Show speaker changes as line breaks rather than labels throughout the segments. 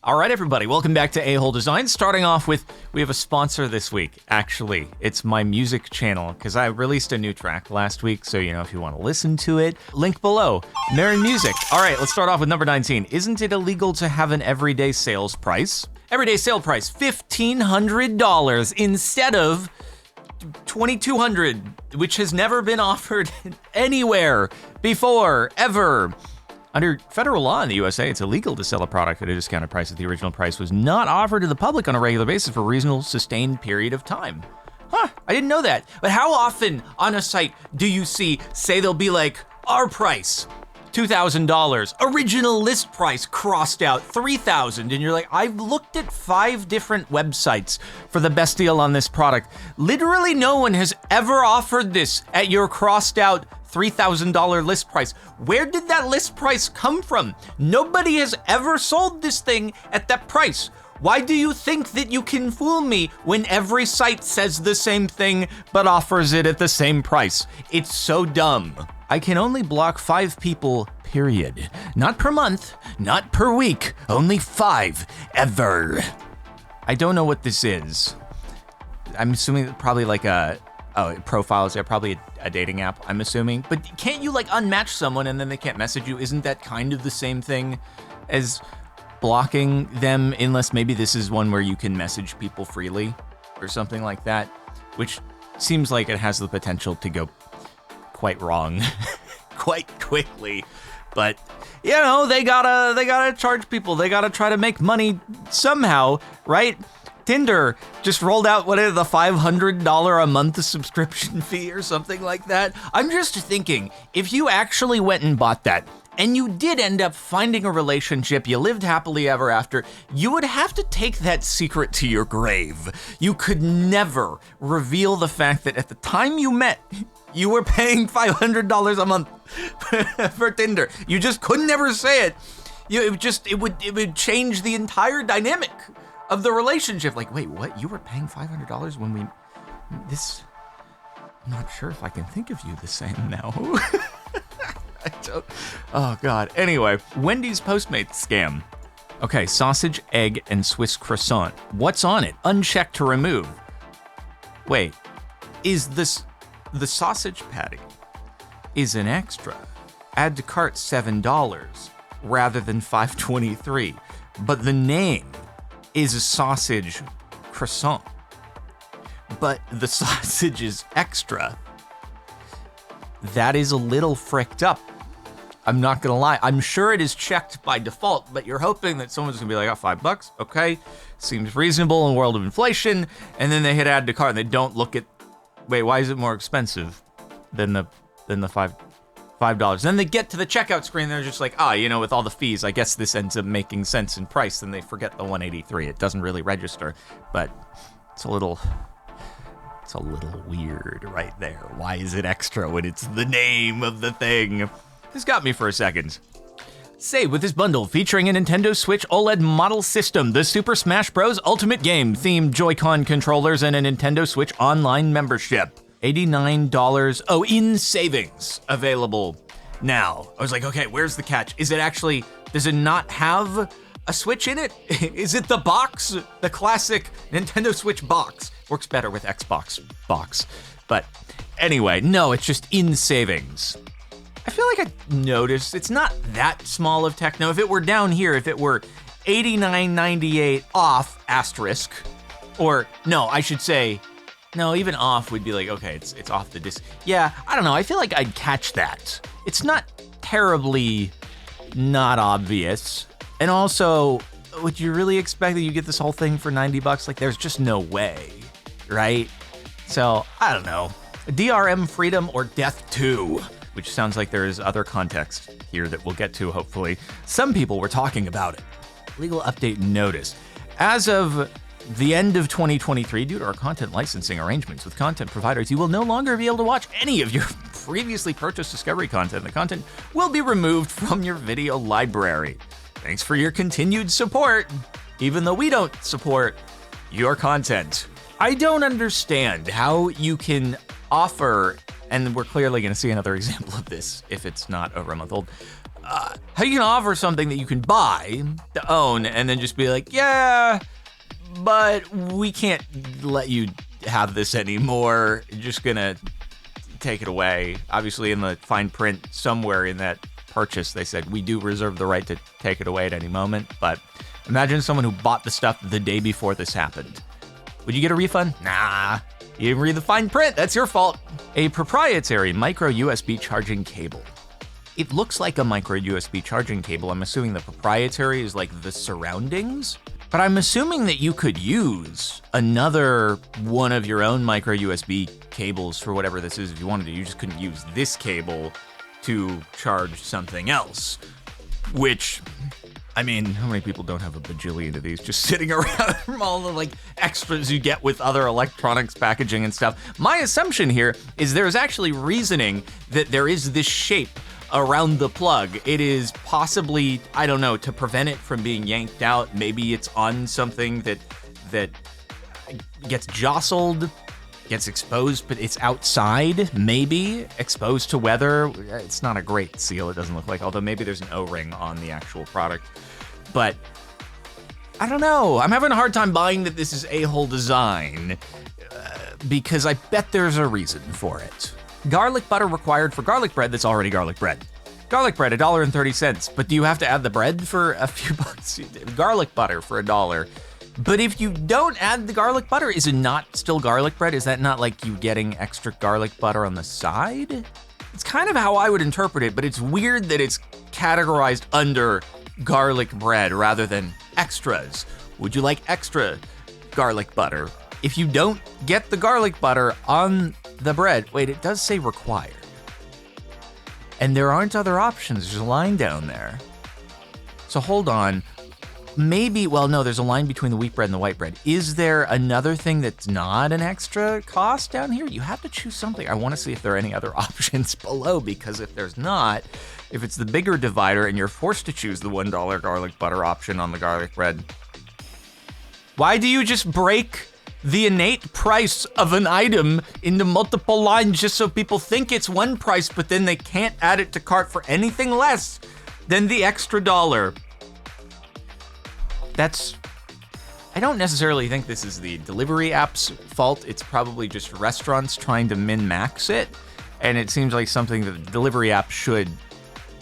All right, everybody, welcome back to A-Hole Design. Starting off with, we have a sponsor this week, actually. It's my music channel, because I released a new track last week, so, if you want to listen to it, link below. Marin Music. All right, let's start off with number 19. Isn't it illegal to have an everyday sales price? Everyday sale price, $1,500 instead of $2,200, which has never been offered anywhere before, ever. Under federal law in the USA, it's illegal to sell a product at a discounted price if the original price was not offered to the public on a regular basis for a reasonable, sustained period of time. Huh, I didn't know that. But how often on a site do you see, say they'll be like, our price, $2,000, original list price crossed out, $3,000, and you're like, I've looked at 5 different websites for the best deal on this product. Literally no one has ever offered this at your crossed out $3,000 list price. Where did that list price come from? Nobody has ever sold this thing at that price. Why do you think that you can fool me when every site says the same thing but offers it at the same price? It's so dumb. I can only block 5 people, period. Not per month, not per week, only 5, ever. I don't know what this is. I'm assuming probably like profiles, they're probably a dating app, I'm assuming. But can't you like unmatch someone and then they can't message you? Isn't that kind of the same thing as blocking them, unless maybe this is one where you can message people freely or something like that, which seems like it has the potential to go quite wrong quite quickly. But they gotta charge people. They gotta try to make money somehow, right? Tinder just rolled out the $500 a month subscription fee or something like that. I'm just thinking, if you actually went and bought that, and you did end up finding a relationship, you lived happily ever after, you would have to take that secret to your grave. You could never reveal the fact that at the time you met, you were paying $500 a month for Tinder. You just couldn't ever say it. It would change the entire dynamic of the relationship. Like, wait, what? You were paying $500 when I'm not sure if I can think of you the same now. Oh God. Anyway, Wendy's Postmates scam. Okay, sausage, egg, and Swiss croissant. What's on it? Unchecked to remove. Wait, is this the sausage patty is an extra? Add to cart $7 rather than $5.23, but the name is a sausage croissant, but the sausage is extra. That is a little fricked up. I'm not gonna lie. I'm sure it is checked by default, but you're hoping that someone's gonna be like, oh, $5, okay, seems reasonable in a world of inflation, and then they hit add to cart and they don't look at, wait, why is it more expensive than the $5? Then they get to the checkout screen, they're just like, with all the fees, I guess this ends up making sense in price. Then they forget the $183. It doesn't really register, but it's a little weird right there. Why is it extra when it's the name of the thing? This got me for a second. Save with this bundle featuring a Nintendo Switch OLED model system, the Super Smash Bros. Ultimate Game themed Joy-Con controllers, and a Nintendo Switch online membership. $89, in savings, available now. I was like, okay, where's the catch? Does it not have a Switch in it? Is it the box? The classic Nintendo Switch box. Works better with Xbox box. But anyway, no, it's just in savings. I feel like I noticed it's not that small of techno. If it were down here, if it were $89.98 off, asterisk, or no, I should say, no, even off would be like, okay, it's off the disc. Yeah, I don't know. I feel like I'd catch that. It's not terribly not obvious. And also, would you really expect that you get this whole thing for $90? Like, there's just no way, right? So, I don't know. DRM Freedom or Death 2, which sounds like there is other context here that we'll get to, hopefully. Some people were talking about it. Legal update notice. As of the end of 2023, due to our content licensing arrangements with content providers, you will no longer be able to watch any of your previously purchased Discovery content. The content will be removed from your video library. Thanks for your continued support, even though we don't support your content. I don't understand how you can offer, and we're clearly going to see another example of this if it's not over a month old, how you can offer something that you can buy to own and then just be like, yeah, but we can't let you have this anymore. You're just gonna take it away. Obviously, in the fine print somewhere in that purchase, they said we do reserve the right to take it away at any moment. But imagine someone who bought the stuff the day before this happened. Would you get a refund? Nah. You didn't read the fine print. That's your fault. A proprietary micro USB charging cable. It looks like a micro USB charging cable. I'm assuming the proprietary is like the surroundings, but I'm assuming that you could use another one of your own micro USB cables for whatever this is if you wanted to. You just couldn't use this cable to charge something else, which, I mean, how many people don't have a bajillion of these just sitting around from all the like extras you get with other electronics packaging and stuff? My assumption here is there's actually reasoning that there is this shape around the plug. It is possibly, I don't know, to prevent it from being yanked out. Maybe it's on something that gets jostled, gets exposed, but it's outside, maybe exposed to weather. It's not a great seal, it doesn't look like, although maybe there's an O-ring on the actual product. But I don't know. I'm having a hard time buying that this is a-hole design because I bet there's a reason for it. Garlic butter required for garlic bread that's already garlic bread. Garlic bread, $1.30, but do you have to add the bread for a few bucks? Garlic butter for $1. But if you don't add the garlic butter, is it not still garlic bread? Is that not like you getting extra garlic butter on the side? It's kind of how I would interpret it, but it's weird that it's categorized under garlic bread rather than extras. Would you like extra garlic butter? If you don't get the garlic butter on the bread, wait, it does say required. And there aren't other options, there's a line down there. So hold on, maybe, well no, there's a line between the wheat bread and the white bread. Is there another thing that's not an extra cost down here? You have to choose something. I wanna see if there are any other options below, because if there's not, if it's the bigger divider and you're forced to choose the $1 garlic butter option on the garlic bread, why do you just break the innate price of an item into multiple lines just so people think it's one price, but then they can't add it to cart for anything less than the extra $1? I don't necessarily think this is the delivery app's fault. It's probably just restaurants trying to min-max it. And it seems like something that the delivery app should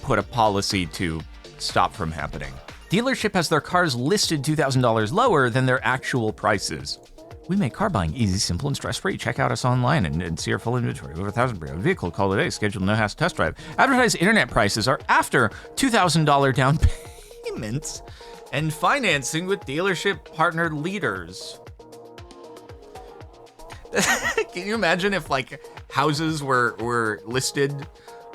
put a policy to stop from happening. Dealership has their cars listed $2,000 lower than their actual prices. We make car buying easy, simple, and stress-free. Check out us online and see our full inventory. Over 1,000 pre-owned vehicle. Call today. Schedule no-hassle test drive. Advertised internet prices are after $2,000 down payments and financing with dealership partner leaders. Can you imagine if like houses were listed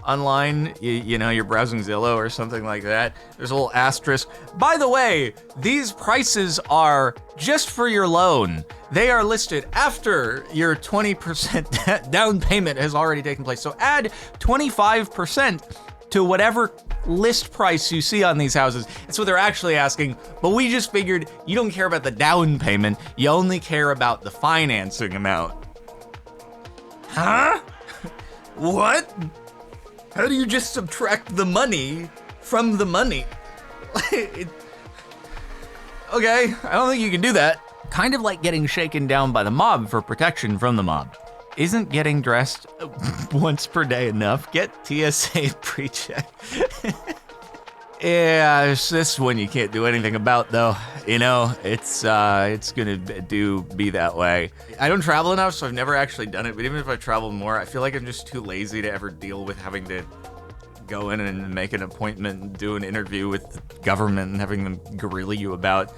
online, you know, you're browsing Zillow or something like that, there's a little asterisk. By the way, these prices are just for your loan. They are listed after your 20% down payment has already taken place. So add 25% to whatever list price you see on these houses. That's what they're actually asking, but we just figured you don't care about the down payment, you only care about the financing amount. Huh? What? How do you just subtract the money from the money? Okay, I don't think you can do that. Kind of like getting shaken down by the mob for protection from the mob. Isn't getting dressed once per day enough? Get TSA PreCheck. Yeah, it's this one you can't do anything about though. You know, it's gonna be that way. I don't travel enough, so I've never actually done it, but even if I travel more, I feel like I'm just too lazy to ever deal with having to go in and make an appointment and do an interview with the government and having them grill you about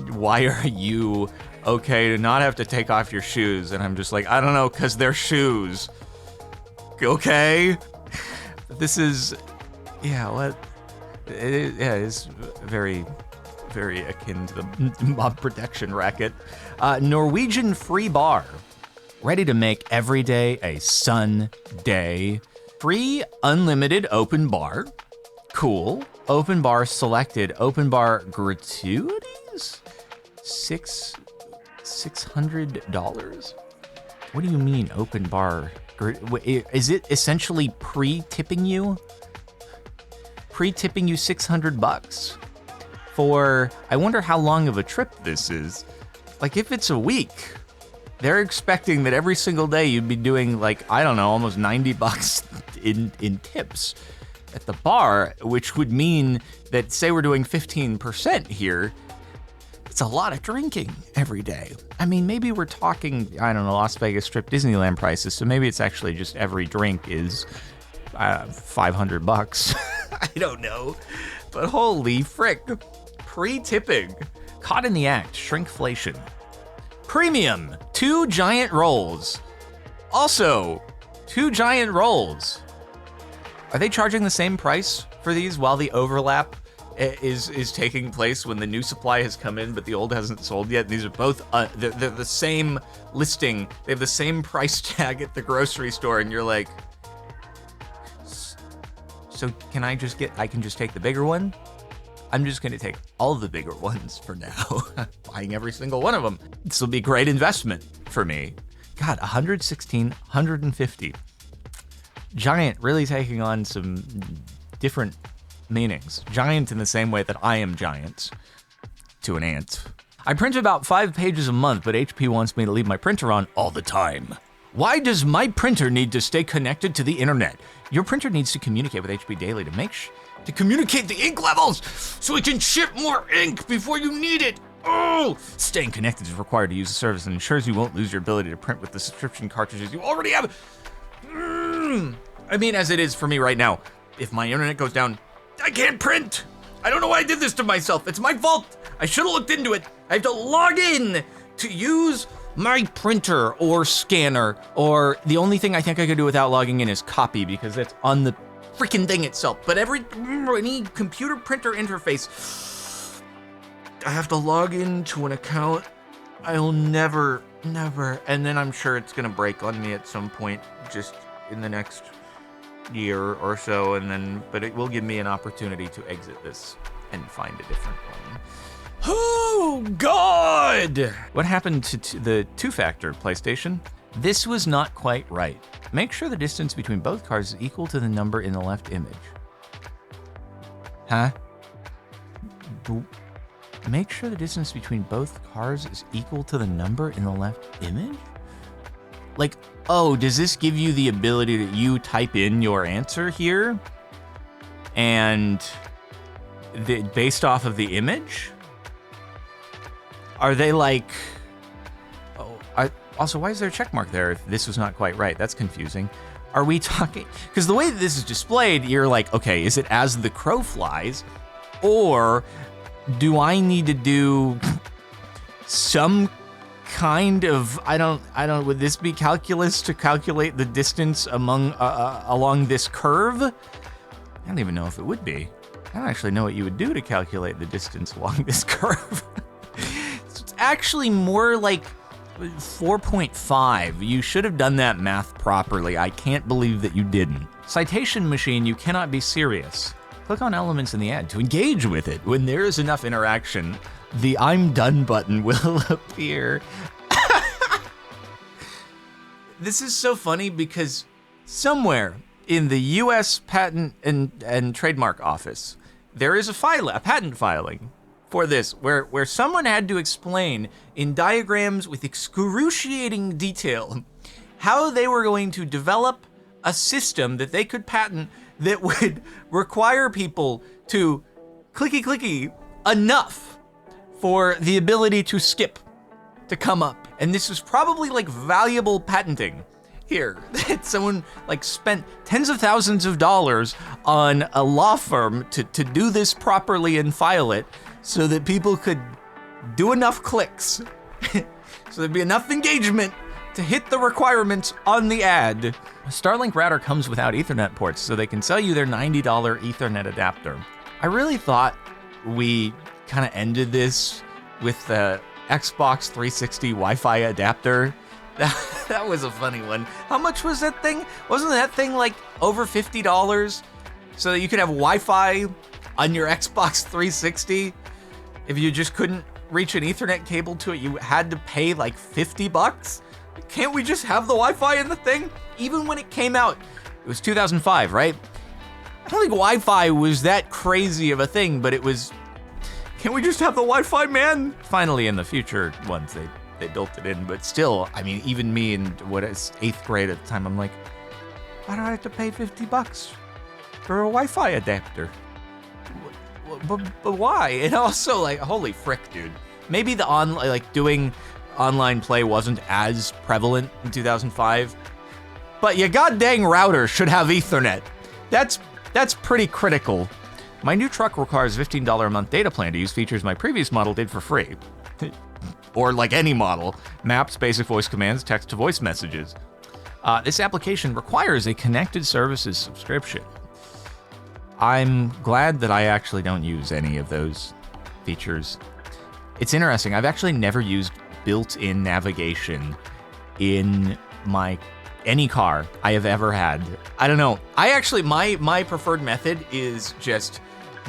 why are you okay to not have to take off your shoes? And I'm just like, I don't know, cause they're shoes. Okay? This is, yeah, what? It is very, very akin to the mob protection racket. Norwegian free bar. Ready to make every day a sun day. Free unlimited open bar. Cool. Open bar selected. Open bar gratuities? $600? What do you mean open bar? Is it essentially pre-tipping you? pre-tipping you $600 for, I wonder how long of a trip this is. Like if it's a week, they're expecting that every single day you'd be doing like, I don't know, almost $90 in tips at the bar, which would mean that say we're doing 15% here, it's a lot of drinking every day. I mean, maybe we're talking, I don't know, Las Vegas Strip Disneyland prices, so maybe it's actually just every drink is $500. I don't know, but holy frick. Pre-tipping. Caught in the act, shrinkflation. Premium, 2 giant rolls. Also, 2 giant rolls. Are they charging the same price for these while the overlap is taking place when the new supply has come in but the old hasn't sold yet? These are both, they're the same listing. They have the same price tag at the grocery store and you're like, so can I can just take the bigger one? I'm just gonna take all the bigger ones for now. Buying every single one of them. This will be a great investment for me. God, 116, 150. Giant really taking on some different meanings. Giant in the same way that I am giant to an ant. I print about 5 pages a month, but HP wants me to leave my printer on all the time. Why does my printer need to stay connected to the internet? Your printer needs to communicate with HP daily to communicate the ink levels so it can ship more ink before you need it. Oh! Staying connected is required to use the service and ensures you won't lose your ability to print with the subscription cartridges you already have. I mean, as it is for me right now, if my internet goes down, I can't print. I don't know why I did this to myself. It's my fault. I should have looked into it. I have to log in to use my printer or scanner, or the only thing I think I could do without logging in is copy because that's on the freaking thing itself. But any computer printer interface, I have to log into an account. I'll never, and then I'm sure it's gonna break on me at some point just in the next year or so, but it will give me an opportunity to exit this and find a different one. Oh, God! What happened to the 2-factor PlayStation? This was not quite right. Make sure the distance between both cars is equal to the number in the left image. Huh? Make sure the distance between both cars is equal to the number in the left image? Like, oh, does this give you the ability that you type in your answer here? And based off of the image? Are they like, also, why is there a check mark there if this was not quite right? That's confusing. Are we talking, because the way that this is displayed, you're like, okay, is it as the crow flies? Or do I need to do some kind of, would this be calculus to calculate the distance along this curve? I don't even know if it would be. I don't actually know what you would do to calculate the distance along this curve. It's actually more like 4.5. You should have done that math properly. I can't believe that you didn't. Citation machine, you cannot be serious. Click on elements in the ad to engage with it. When there is enough interaction, the I'm done button will appear. This is so funny because somewhere in the US Patent and Trademark Office, there is a patent filing for this, where someone had to explain in diagrams with excruciating detail how they were going to develop a system that they could patent that would require people to clicky enough for the ability to skip, to come up. And this is probably like valuable patenting here, that someone like spent tens of thousands of dollars on a law firm to do this properly and file it so that people could do enough clicks, so there'd be enough engagement to hit the requirements on the ad. Starlink router comes without Ethernet ports, so they can sell you their $90 Ethernet adapter. I really thought we kind of ended this with the Xbox 360 Wi-Fi adapter. That was a funny one. How much was that thing? Wasn't that thing like over $50 so that you could have Wi-Fi on your Xbox 360? If you just couldn't reach an Ethernet cable to it, you had to pay like $50? Can't we just have the Wi-Fi in the thing? Even when it came out, it was 2005, right? I don't think Wi-Fi was that crazy of a thing, but it was, can we just have the Wi-Fi, man? Finally, in the future ones, they built it in, but still, I mean, even me in what is 8th grade at the time, I'm like, why do I have to pay $50 for a Wi-Fi adapter? But why? And also, like, holy frick, dude. Maybe the doing online play wasn't as prevalent in 2005, but your goddamn router should have Ethernet. That's pretty critical. My new truck requires $15 a month data plan to use features my previous model did for free. Or like any model, maps, basic voice commands, text-to-voice messages. This application requires a connected services subscription. I'm glad that I actually don't use any of those features. It's interesting, I've actually never used built-in navigation in any car I have ever had. I don't know. I actually, my preferred method is just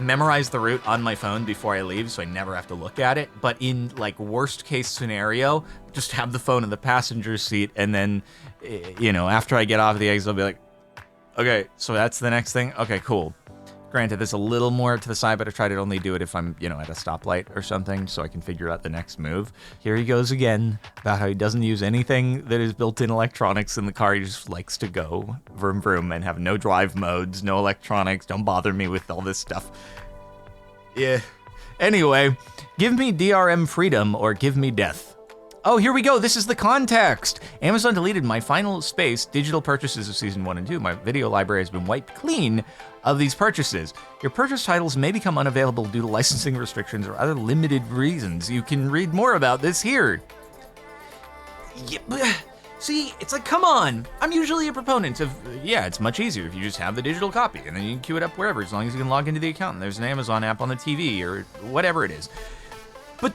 memorize the route on my phone before I leave so I never have to look at it. But in like worst case scenario, just have the phone in the passenger seat, and then, you know, after I get off the exit, I'll be like, okay, so that's the next thing? Okay, cool. Granted, there's a little more to the side, but I try to only do it if I'm, you know, at a stoplight or something, so I can figure out the next move. Here he goes again, about how he doesn't use anything that is built-in electronics in the car. He just likes to go vroom vroom and have no drive modes, no electronics. Don't bother me with all this stuff. Yeah. Anyway, give me DRM freedom or give me death. Oh, here we go. This is the context. Amazon deleted my Final Space digital purchases of Season 1 and 2. My video library has been wiped clean of these purchases. Your purchase titles may become unavailable due to licensing restrictions or other limited reasons. You can read more about this here. Yeah, see, it's like, come on. I'm usually a proponent of, yeah, it's much easier if you just have the digital copy and then you can queue it up wherever, as long as you can log into the account and there's an Amazon app on the TV or whatever it is. But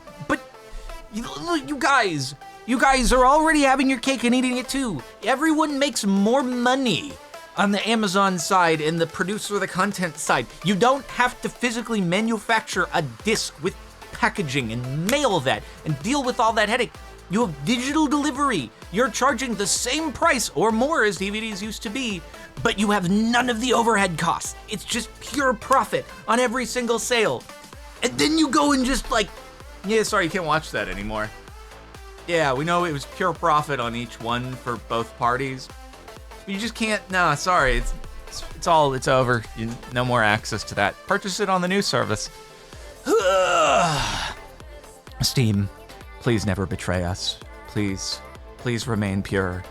you guys are already having your cake and eating it too. Everyone makes more money on the Amazon side and the producer of the content side. You don't have to physically manufacture a disc with packaging and mail that and deal with all that headache. You have digital delivery. You're charging the same price or more as DVDs used to be, but you have none of the overhead costs. It's just pure profit on every single sale. And then you go and just like, yeah, sorry, you can't watch that anymore. Yeah, we know it was pure profit on each one for both parties. You just can't, nah, sorry, it's over. No more access to that. Purchase it on the new service. Steam, please never betray us. Please remain pure.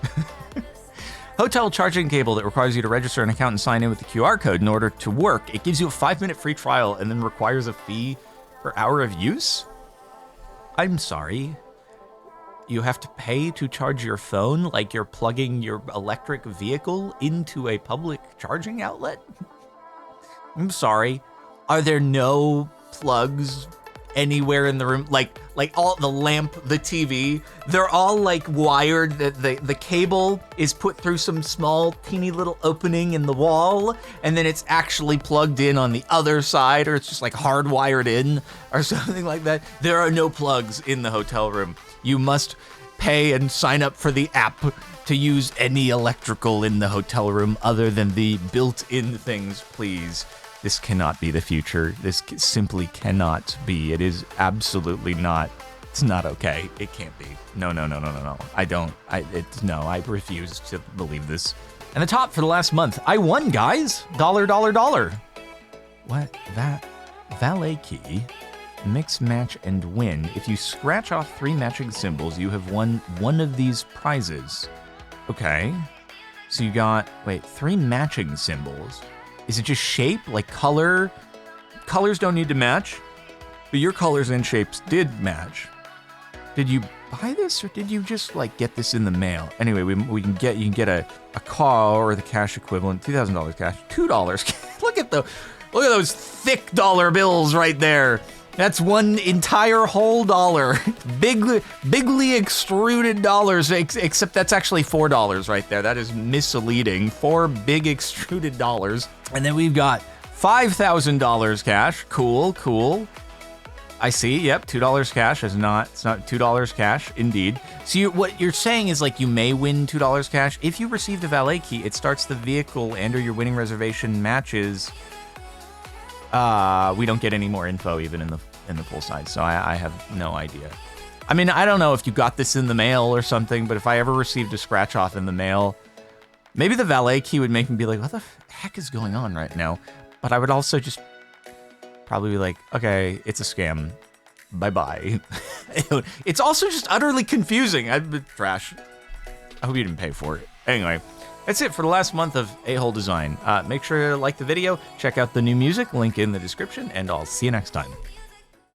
Hotel charging cable that requires you to register an account and sign in with the QR code in order to work. It gives you a 5-minute free trial and then requires a fee per hour of use? I'm sorry. You have to pay to charge your phone like you're plugging your electric vehicle into a public charging outlet? I'm sorry. Are there no plugs anywhere in the room? Like all the lamp, the TV, they're all like wired. The cable is put through some small teeny little opening in the wall, and then it's actually plugged in on the other side, or it's just like hardwired in or something like that. There are no plugs in the hotel room. You must pay and sign up for the app to use any electrical in the hotel room other than the built-in things, please. This cannot be the future. This simply cannot be. It is absolutely not. It's not okay. It can't be. No. I refuse to believe this. And the top for the last month. I won, guys. $. What? That valet key. Mix, match, and win. If you scratch off 3 matching symbols, you have won one of these prizes. Okay. So you got, 3 matching symbols. Is it just shape, like color? Colors don't need to match, but your colors and shapes did match. Did you buy this, or did you just like get this in the mail? Anyway, you can get a car or the cash equivalent, $2,000 cash, $2. Look at those thick dollar bills right there. That's one entire whole dollar. Bigly extruded dollars, except that's actually $4 right there. That is misleading. 4 big extruded dollars. And then we've got $5,000 cash. Cool. I see. Yep, $2 cash is not. It's not $2 cash, indeed. So what you're saying is like you may win $2 cash if you received a valet key. It starts the vehicle and/or your winning reservation matches. We don't get any more info even in the full side, so I have no idea. I mean, I don't know if you got this in the mail or something, but if I ever received a scratch off in the mail, maybe the valet key would make me be like, what the heck is going on right now? But I would also just probably be like, okay, it's a scam. Bye-bye. It's also just utterly confusing. Trash. I hope you didn't pay for it. Anyway, that's it for the last month of A-Hole Design. Make sure to like the video, check out the new music, link in the description, and I'll see you next time.